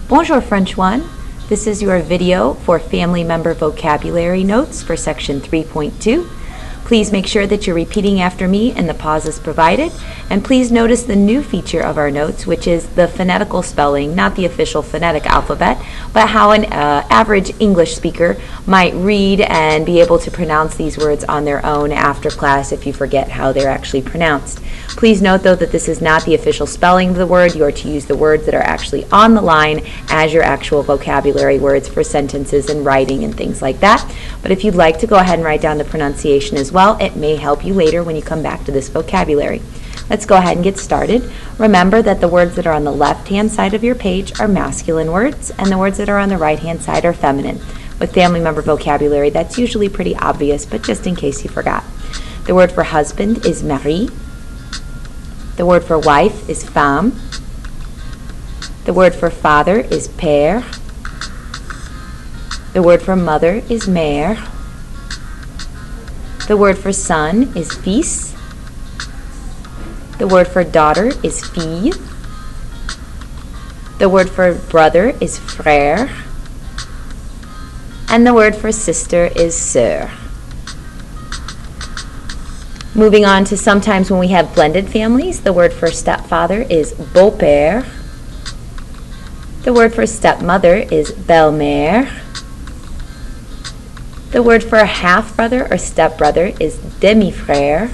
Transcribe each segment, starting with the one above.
Bonjour French 1. This is your video for family member vocabulary notes for section 3.2. Please make sure that you're repeating after me in the pauses provided, and please notice the new feature of our notes, which is the phonetical spelling, not the official phonetic alphabet, but how an average English speaker might read and be able to pronounce these words on their own after class if you forget how they're actually pronounced. Please note, though, that this is not the official spelling of the word. You are to use the words that are actually on the line as your actual vocabulary words for sentences and writing and things like that. But if you'd like to go ahead and write down the pronunciation as well, it may help you later when you come back to this vocabulary. Let's go ahead and get started. Remember that the words that are on the left-hand side of your page are masculine words, and the words that are on the right-hand side are feminine. With family member vocabulary, that's usually pretty obvious, but just in case you forgot. The word for husband is mari. The word for wife is femme. The word for father is père. The word for mother is mère. The word for son is fils. The word for daughter is fille. The word for brother is frère. And the word for sister is sœur. Moving on to sometimes when we have blended families, the word for stepfather is beau-père. The word for stepmother is belle-mère. The word for a half-brother or stepbrother is demi-frère.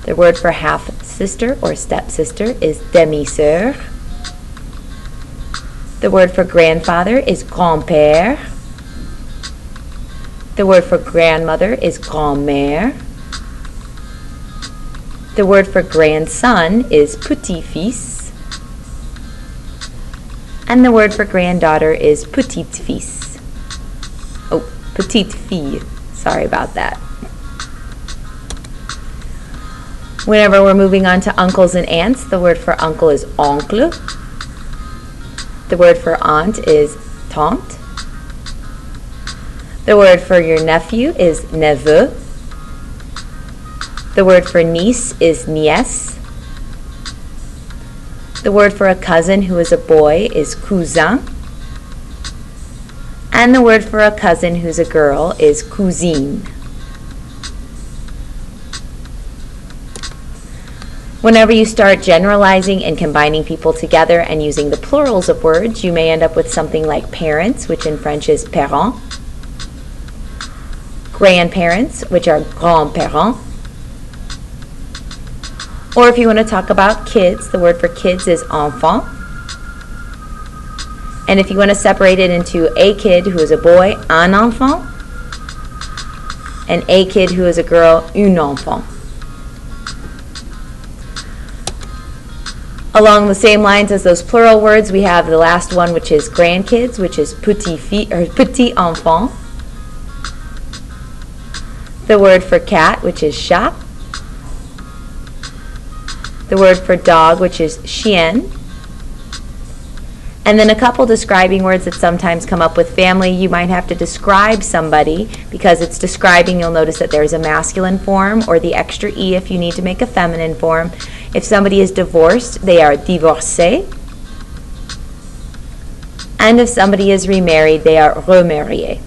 The word for half-sister or stepsister is demi-sœur. The word for grandfather is grand-père. The word for grandmother is grand-mère. The word for grandson is petit-fils. And the word for granddaughter is petite-fils. Oh, petite-fille. Sorry about that. Whenever we're moving on to uncles and aunts, the word for uncle is oncle. The word for aunt is tante. The word for your nephew is neveu. The word for niece is nièce. The word for a cousin who is a boy is cousin. And the word for a cousin who's a girl is cousine. Whenever you start generalizing and combining people together and using the plurals of words, you may end up with something like parents, which in French is parents, grandparents, which are grands-parents. Or if you want to talk about kids, the word for kids is enfant. And if you want to separate it into a kid who is a boy, un enfant, and a kid who is a girl, une enfant. Along the same lines as those plural words, we have the last one, which is grandkids, which is petit enfant. The word for cat, which is chat. The word for dog, which is chien. And then a couple describing words that sometimes come up with family. You might have to describe somebody because it's describing. You'll notice that there's a masculine form or the extra E if you need to make a feminine form. If somebody is divorced, they are divorcé. And if somebody is remarried, they are remarié.